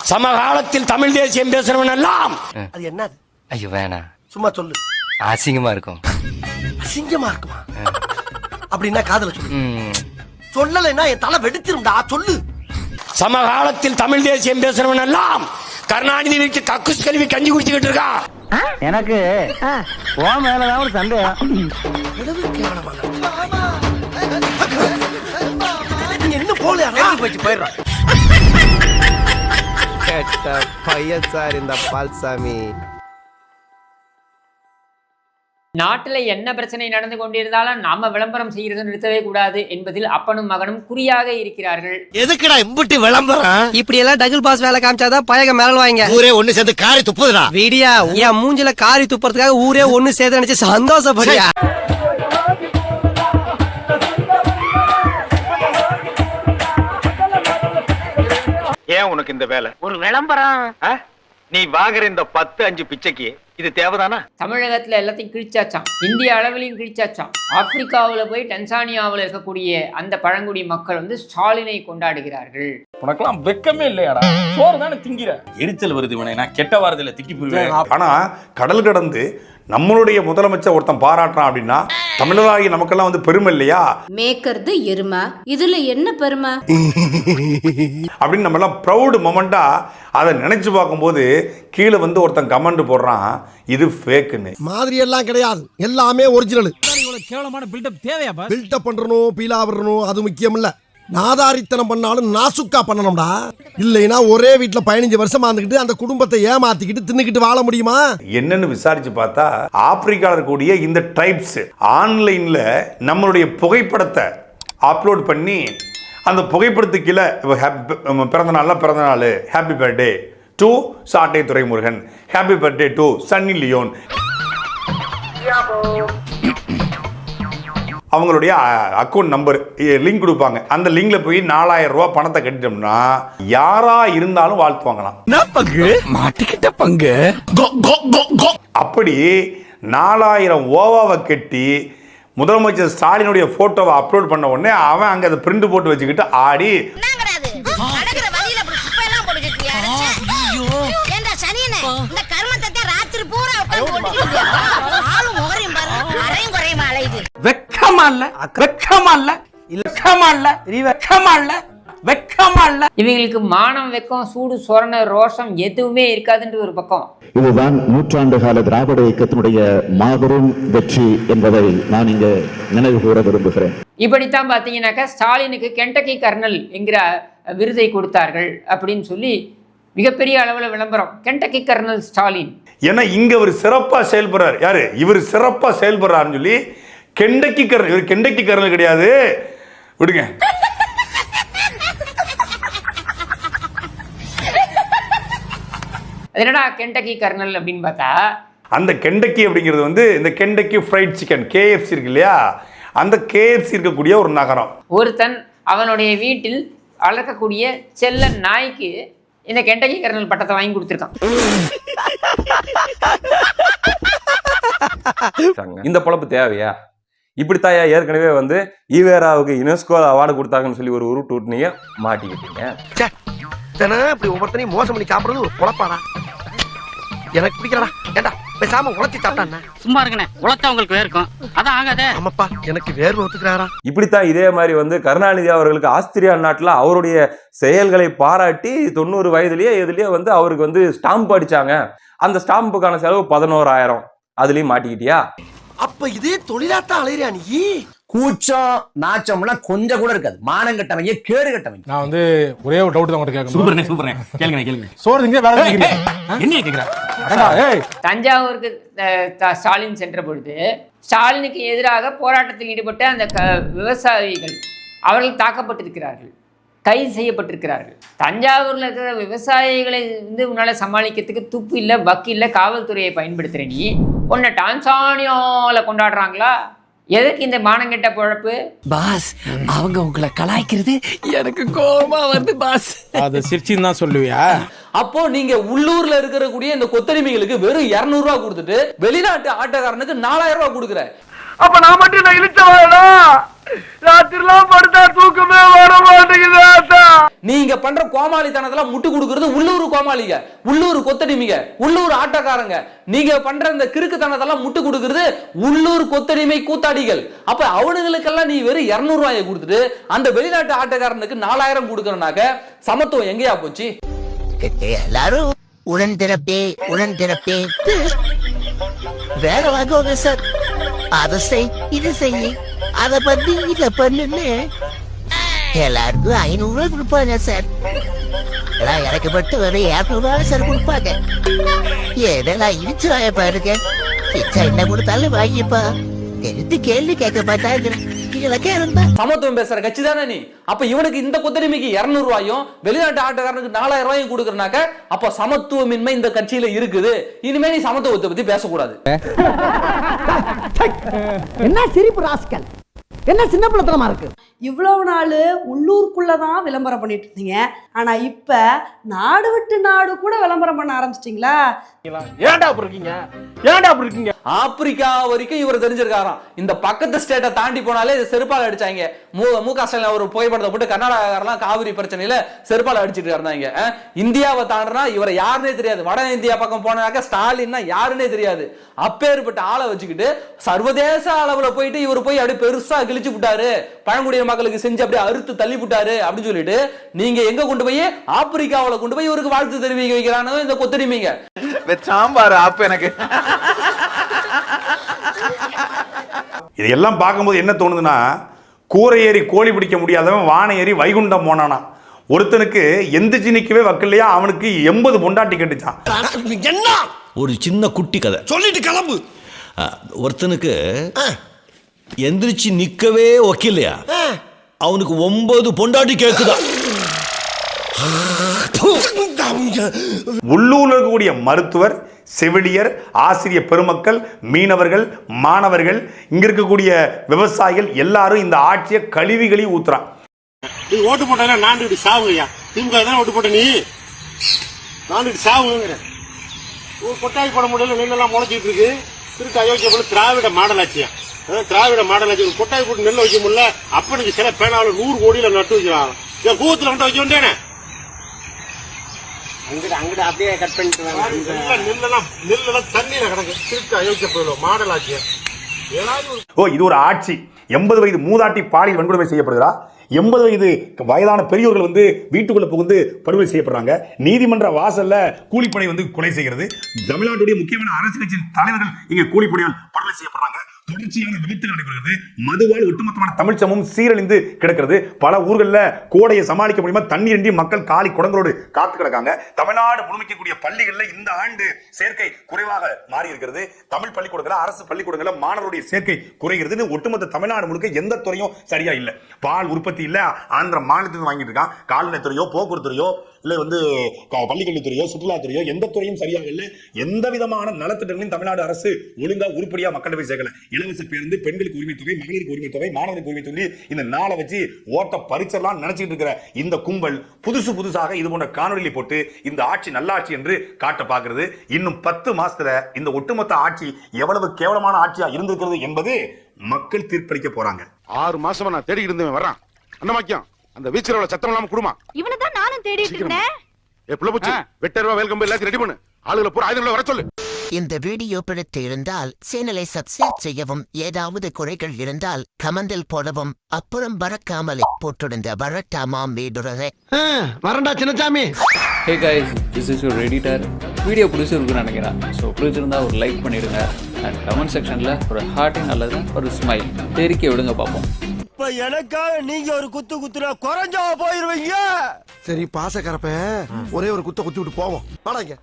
சமகாலத்தில் தமிழ் தேசியம் பேசுறவன் எல்லாம் அது என்னது? ஐயோ வேணா, சும்மா சொல்லு. அசிங்கமா இருக்கும். அசிங்கமா இருக்குமா? அப்படின்னா காதல சொல்லு. சொல்லலைன்னா என் தலை வெடிச்சிரும்டா. சொல்லு. சமகாலத்தில் தமிழ் தேசியம் பேசுறவன் எல்லாம் கருணாநிதி வீட்டு கக்குஸ் கல்வி கஞ்சி குடிச்சுக்கிட்டு இருக்கா. எனக்கு உன் மேலதான் ஒரு சந்தேகம். என்ன போல போயிடுறான் கேட்ட பையன் சார் இந்த பால்சாமி. நாட்டில் என்ன பிரச்சனை நடந்து கொண்டிருந்தாலும் நாம விளம்பரம் செய்யறது நிறுத்தவே கூடாது என்பதில் அப்பனும் மகனும் குறியாக இருக்கிறார்கள். எதுக்குடா இம்புட்டி விளம்பரம்? இப்படி எல்லாம் டபுள் பாஸ் வேலை காமிச்சாதான் பயக மேல வாங்க. ஊரே ஒண்ணு சேர்ந்து காரி துப்புதுடா. வீடியா என் மூஞ்சில காரி துப்புறதுக்காக ஊரே ஒண்ணு சேர்த்து நினைச்சு சந்தோஷப்படியா. ஏன் உனக்கு இந்த வேலை? ஒரு விளம்பரம். நீ வாங்குற இந்த 10-5 பிச்சைக்கு இது தேவைதானா? தமிழகத்துல எல்லாத்தையும் கிழிச்சாச்சாம், இந்திய அளவிலையும் கிழிச்சாச்சாம். ஆப்பிரிக்காவில் போய் டென்சானியாவில் இருக்கக்கூடிய அந்த பழங்குடி மக்கள் வந்து ஸ்டாலினை கொண்டாடுகிறார்கள். உனக்கெல்லாம் வெக்கமே இல்லையாடா? சோறு தானே திங்கிற. எரிச்சல் வருது இவனை, நான் கெட்ட வாரத்துல திக்கி போயிருவேன். ஆனா கடல் கடந்து நம்மளுடைய முதலமைச்சர் ஒருத்தன் பாராட்டுறான் அப்படின்னா தமிழராகி நமக்கெல்லாம் வந்து பெருமை இல்லையா? மேய்க்கிறது எருமை, இதுல என்ன பெருமை அப்படின்னு நம்ம எல்லாம் ப்ரௌடு மொமெண்டா அதை நினைச்சு பார்க்கும்போது கீழே வந்து ஒருத்தன் கமெண்ட் போடுறான், இது ஃபேக்குன்னு. மாதிரி எல்லாம் கிடையாது, எல்லாமே ஒரிஜினல். கேவலமான பில்டப் தேவையா? பில்டப் பண்றணும், பீலா வரணும், அது முக்கியம் இல்ல. நாதாரித்தனம் பண்ணாலும் நாசுக்கா பண்ணணும்டா. இல்லைன்னா ஒரே வீட்டுல 15 வருஷமா இருந்துகிட்டு அந்த குடும்பத்தை ஏமாத்திக்கிட்டு தின்னுக்கிட்டு வாழ முடியுமா? என்னன்னு விசாரிச்சு பார்த்தா ஆப்பிரிக்கால இருக்கக்கூடிய இந்த ட்ரைப்ஸ் ஆன்லைன்ல நம்மளுடைய புகைப்படத்தை அப்லோட் பண்ணி அந்த புகைப்படத்துக்கு கீழே பிறந்த நாள் happy birthday to Sattai Duraimurugan, happy birthday to Sunny Leone, அவங்களுடைய அக்கௌண்ட் நம்பர் லிங்க் கொடுப்பாங்க. அந்த லிங்க்ல போய் 4000 ரூபாய் பணத்தை கட்டிட்டோம்னா யாரா இருந்தாலும் வாழ்த்துவாங்களாம். மாட்டிக்கிட்ட பங்கு. அப்படி 4000 ஓவாவை கட்டி முதலமைச்சர் ஸ்டாலினுடைய போட்டோவை அப்லோட் பண்ண உடனே அவன் அங்க அதை பிரிண்ட் போட்டு வச்சுக்கிட்டு ஆடி இவங்களுக்கு மானம், வெக்கம், சூடு, சொரண, ரோஷம் எதுவுமே இருக்காதுன்ற ஒரு பக்கம். இதுதான் நூற்றாண்டு கால திராவிட இயக்கத்தினுடைய மாபெரும் வெற்றி என்பதை நான் இங்க நினைவு கூற விரும்புகிறேன். இப்படித்தான் பாத்தீங்கன்னாக்கா ஸ்டாலினுக்கு கென்டக்கி கர்னல் என்கிற விருதை கொடுத்தார்கள் அப்படின்னு சொல்லி மிகப்பெரிய அளவில் விளம்பரம். Kentucky colonel Stalin. ஏன்னா இங்க ஒரு சிறப்பா செயல்படுறாரு. யாரு இவர்? சிறப்பா செயல்படுறாருன்னு சொல்லி கெண்டக்கி கர்னல். இவர் கெண்டக்கி கர்னல் கிடையாது, விடுங்க. என்னடா கென்டக்கி கர்னல் அப்படின்னு பார்த்தா அந்த கெண்டக்கி அப்படிங்கிறது வந்து இந்த கெண்டக்கி ஃப்ரைட் சிக்கன் KFC இருக்கு இல்லையா, அந்த KFC இருக்கக்கூடிய ஒரு நகரம். ஒருத்தன் அவனுடைய வீட்டில் வளர்க்கக்கூடிய செல்ல நாய்க்கு இந்த கென்டக்கி கர்னல் பட்டத்தை வாங்கி கொடுத்துருக்கான். இந்த பொழப்பு தேவையா? இப்படித்தாயா ஏற்கனவே வந்து ஈவேராவுக்கு யுனெஸ்கோ அவார்டு கொடுத்தாங்கன்னு சொல்லி ஒரு உருட்டு விட்டு நீங்க மாட்டிக்கிட்டீங்க. இப்படி ஒவ்வொருத்தனையும் மோசம் பண்ணி சாப்பிடுறது ஒரு குழப்பாடா. எனக்கு பிடிக்கலடா. ஏண்டா பேசாம உழைச்சி சாப்பிட்டா சும்மா இருங்கண்ணே, உழைச்சா உங்களுக்கு வேர்க்கும். அதான் ஆகாதே. ஆமாப்பா, எனக்கு வேர்வை ஒத்துக்கிறாரா? இப்படித்தான் இதே மாதிரி வந்து கருணாநிதி அவர்களுக்கு ஆஸ்திரியா நாட்டுல அவருடைய செயல்களை பாராட்டி 90 வயதுலயே எதுலயே வந்து அவருக்கு வந்து ஸ்டாம்ப் அடிச்சாங்க. அந்த ஸ்டாம்புக்கான செலவு 11,000. அதுலயும் மாட்டிக்கிட்டியா? அப்ப இதே தொழிலாத்தான் அலையிறியா நீ? கூச்சம் நாச்சம்லாம் கொஞ்சம் கூட இருக்காது. மானம் கட்டவங்க, கேடு கட்டவங்க. நான் வந்து ஒரே ஒரு டவுட் தான் கேட்கணும். சூப்பர் கேளுங்க. சோறு திங்க வேற என்ன கேக்குறேன்? தஞ்சாவூருக்கு ஸ்டாலின் சென்ற பொழுது ஸ்டாலினுக்கு எதிராக போராட்டத்தில் ஈடுபட்ட அந்த விவசாயிகள் அவர்கள் தாக்கப்பட்டிருக்கிறார்கள், கைது செய்யப்பட்டிருக்கிறார்கள். தஞ்சாவூர்ல இருக்கிற விவசாயிகளை வந்து உன்னால சமாளிக்கிறதுக்கு துப்பு இல்லை, வக்கு இல்லை, காவல்துறையை பயன்படுத்துற நீ உன்னை டான்சானியால கொண்டாடுறாங்களா? எதுக்கு இந்த மானங்கெட்ட பொழப்பு? பாஸ், அவங்க உங்களை கலாய்க்கிறது எனக்கு கோபமா வருது பாஸ். அது சிரிச்சின்னு தான் சொல்லுவியா? அப்போ நீங்க உள்ளூர்ல இருக்கக்கூடிய இந்த கொத்தடிமைகளுக்கு வெறும் 200 ரூபாய் கொடுத்துட்டு வெளிநாட்டு ஆட்டக்காரனுக்கு 4000 ரூபாய் கொடுக்குற. அப்ப நான் மட்டும் நான் இழுச்சவாடா? ராத்திரிலாம் படுத்தா தூக்கமே வர மாட்டேங்குது. நீங்க பண்ற கோமாளித்தனத்தெல்லாம் முட்டு கொடுக்கறது உள்ளூர் கோமாளிங்க, உள்ளூர் கொத்தடிமைங்க, உள்ளூர் ஆட்டக்காரங்க. நீங்க பண்ற இந்த கிறுக்குத்தனத்தெல்லாம் முட்டு கொடுக்கறது உள்ளூர் கொத்தடிமை கூத்தாடிகள். அப்ப அவனுங்களுக்கெல்லாம் நீ வெறும் 200 ரூபாயை கொடுத்துட்டு அந்த வெளிநாட்டு ஆட்டக்காரனுக்கு 4000 கொடுக்கறனாக்க சமத்துவம் எங்கேயா போச்சு? எல்லாரும் உடன் திறப்பே வேற வாங்குவாங்க சார். அதை செய் இது செய் அதை பண்ணி இதை பண்ணுன்னு எல்லாருக்கும் 500 ரூபாய் கொடுப்பாங்க சார். எல்லாம் எனக்கு மட்டும் வெறும் 200 ரூபாய் சார் கொடுப்பாங்க. ஏதெல்லாம் இடிச்சு வாய பாருங்க. இச்சா என்ன கொடுத்தாலும் வாங்கிப்பா. எடுத்து கேள்வி கேட்க பார்த்தா சமத்துவம் பேசுற கட்சி தானே நீ. அப்ப இவனுக்கு இந்த கொத்தடிமைக்கு 200 ரூபாயும் வெளிநாட்டு ஆட்டக்காரனுக்கு 4000 ரூபாயும் கொடுக்கறனாக்க அப்ப சமத்துவமின்மை இந்த கட்சியில இருக்குது. இனிமே நீ சமத்துவத்தை பத்தி பேசக்கூடாது. என்ன சிரிப்பு ராஸ்கல், என்ன சின்ன பிள்ளைத்தனமா இருக்கு. இவ்வளவு நாள் உள்ளூருக்குள்ளதான் விளம்பரம் பண்ணிட்டு இருந்தீங்க, ஆனா இப்ப நாடு விட்டு நாடு கூட விளம்பரம் பண்ண ஆரம்பிச்சிட்டீங்களா? ஏன்டா அப்படி இருக்கீங்க, ஏன்டா அப்படி இருக்கீங்க? ஆப்பிரிக்கா வரைக்கும் இவர் தெரிஞ்சிருக்காராம். இந்த பக்கத்து ஸ்டேட்டை தாண்டி போனாலே செருப்பால் அடிச்சாங்க. முக ஸ்டாலின் ஒரு புகைப்படத்தை போட்டு கர்நாடகாரெல்லாம் காவிரி பிரச்சனையில செருப்பால் அடிச்சிட்டு இருந்தாங்க. இந்தியாவை தாண்டினா இவரை யாருன்னே தெரியாது. வட இந்தியா பக்கம் போனாக்க ஸ்டாலின்னா யாருன்னே தெரியாது. அப்பேற்பட்ட ஆளை வச்சுக்கிட்டு சர்வதேச அளவுல போயிட்டு இவர் போய் அப்படியே பெருசா கிழிச்சு விட்டாரு, பழங்குடியின மக்களுக்கு செஞ்சு அப்படியே அறுத்து தள்ளி விட்டாரு அப்படின்னு சொல்லிட்டு நீங்க எங்க கொண்டு போய் ஆப்பிரிக்காவில கொண்டு போய் இவருக்கு வாழ்த்து தெரிவிக்க வைக்கிறானோ இந்த கொத்தடிமைங்க. சாம்பார் ஆப்பு எனக்கு. இதையெல்லாம் பார்க்கும்போது என்ன தோணுதுன்னா, கூரை ஏறி கோழி பிடிக்க முடியாதவன் வானை ஏறி வைகுண்டம் போனானா. ஒருத்தனுக்கு எந்திரிச்சு நிக்கவே வக்கில்லையா, அவனுக்கு 80 பொண்டாட்டி கட்டுச்சான். என்ன ஒரு சின்ன குட்டி கதை சொல்லிட்டு கிளம்பு. ஒருத்தனுக்கு எந்திரிச்சு நிக்கவே வக்கில்லையா, அவனுக்கு 9 பொண்டாட்டி கேக்குதா. உள்ளூர்ல இருக்கக்கூடிய மருத்துவர், செவிலியர், ஆசிரியர் பெருமக்கள், மீனவர்கள், மாணவர்கள், இங்க இருக்கக்கூடிய விவசாயிகள் எல்லாரும் இந்த ஆட்சியை கழுவி ஊத்துறான். நீ ஓட்டு போட்டா நான்கு சாவுங்கய்யா. திமுக தானே ஓட்டு போட்ட, நீ நான்கு சாவுங்கிற. ஒரு கொட்டாய் போட முடியல, நெல்லெல்லாம் முளைச்சிட்டு இருக்கு. திருட்டு அயோக்கிய போல திராவிட மாடல் ஆட்சியா, திராவிட மாடல் ஆட்சி. ஒரு கொட்டாய் போட்டு நெல் வைக்க முடியல, அப்பனுக்கு சில பேனாவில் 100 கோடியில நட்டு வைக்கிறாங்க. என் கூத்துல நட்டு வைக்க வேண்டியானே. அங்கிட்ட அப்படியே கட் பண்ணிட்டு நெல்லெல்லாம் தண்ணியில கிடக்கு. திருட்டு அயோக்கிய போயில மாடல் ஆட்சியா. ஓ, இது ஒரு ஆட்சி. 80 வயது மூதாட்டி பாலியல் வன்கொடுமை செய்யப்படுகிறா. 80 வயது வயதான பெரியோர்கள் வந்து வீட்டுக்குள்ள புகுந்து படுகொலை செய்யப்படுறாங்க. நீதிமன்ற வாசல்ல கூலிப்படை வந்து கொலை செய்கிறது. தமிழ்நாட்டுடைய முக்கியமான அரசியல் கட்சியின் தலைவர்கள் இங்க கூலிப்படையால் படுகொலை செய்யப்படுறாங்க. தொடர்ச்சியான விபத்துகள் நடைபெறுகிறது. மதுவால் ஒட்டுமொத்தமான தமிழ் சமூகம் சீரழிந்து கிடக்கிறது. பல ஊர்களில் கோடையை சமாளிக்க முடியுமா தண்ணீரின்றி மக்கள் காலி குடங்களோடு காத்து கிடக்காங்க. தமிழ்நாடு முழுமைக்கக்கூடிய பள்ளிகளில் இந்த ஆண்டு சேர்க்கை குறைவாக மாறி இருக்கிறது. தமிழ் பள்ளிக்கூடங்கள், அரசு பள்ளிக்கூடங்களில் மாணவருடைய சேர்க்கை குறைகிறது. ஒட்டுமொத்த தமிழ்நாடு முழுக்க எந்த துறையும் சரியா இல்லை. பால் உற்பத்தி இல்ல, ஆந்திர மாநிலத்தில் வாங்கிட்டு இருக்கான். கால்நடைத்துறையோ, போக்குவரத்துறையோ, இல்லை வந்து பள்ளிக்கல்வித்துறையோ, சுற்றுலாத்துறையோ, எந்த துறையும் சரியாக இல்லை. எந்த விதமான நலத்திட்டங்களையும் தமிழ்நாடு அரசு ஒழுங்கா உருப்படியா மக்கள் போய் சேர்க்கல. இலவச பேருந்து, பெண்களுக்கு உரிமை தொகை, மகளிருக்கு உரிமை தொகை, மாணவருக்கு உரிமை தொகை, இந்த நாளை வச்சு ஓட்ட பரிசெல்லாம் நினைச்சிட்டு இருக்கிற இந்த கும்பல் புதுசாக இது போன்ற காணொலியை போட்டு இந்த ஆட்சி நல்லாட்சி என்று காட்ட பார்க்கிறது. இன்னும் 10 மாசத்துல இந்த ஒட்டுமொத்த ஆட்சி எவ்வளவு கேவலமான ஆட்சியா இருந்திருக்கிறது என்பது மக்கள் தீர்ப்பளிக்க போறாங்க. 6 மாசமா நான் தேடிக்கிட்டு இருந்தேன் வர்றான். அந்த மாக்கியம் அந்த வீச்சரோட சத்தம் இல்லாம குடுமா. இவனதான் நானும் தேடிட்டு இருந்தேன். புள்ளபூச்சி வெட்டர்வா வெல்கம் எல்லாத்தையும் ரெடி பண்ணு. ஆளுகளை பூரா ஆயுதங்களை வர சொல்லு. இந்த வீடியோ பிடித்து இருந்தால் சேனலை சப்ஸ்கிரைப் செய்யவும், ஏதாவது குறைகள் இருந்தால் கமெண்டில் போடவும், அப்புறம் மறக்காமலே போட்டிருந்த வரட்டாமாம் வீடுறதை வரண்டா Chinnasamy. Hey guys, this is your editor. Video பிடிச்சிருக்குன்னு நினைக்கிறேன். ஸோ பிடிச்சிருந்தா ஒரு லைக் பண்ணிடுங்க. அண்ட் கமெண்ட் செக்ஷனில் ஒரு ஹார்ட்டிங் அல்லது ஒரு ஸ்மைல் தெரிக்க விடுங்க பார்ப்போம். இப்ப எனக்காக நீங்க ஒரு குத்துனா குறைஞ்சா போயிருவீங்க. சரி, பாசக்கரப்ப ஒரே ஒரு குத்தி விட்டு போவோம். வாடாங்க.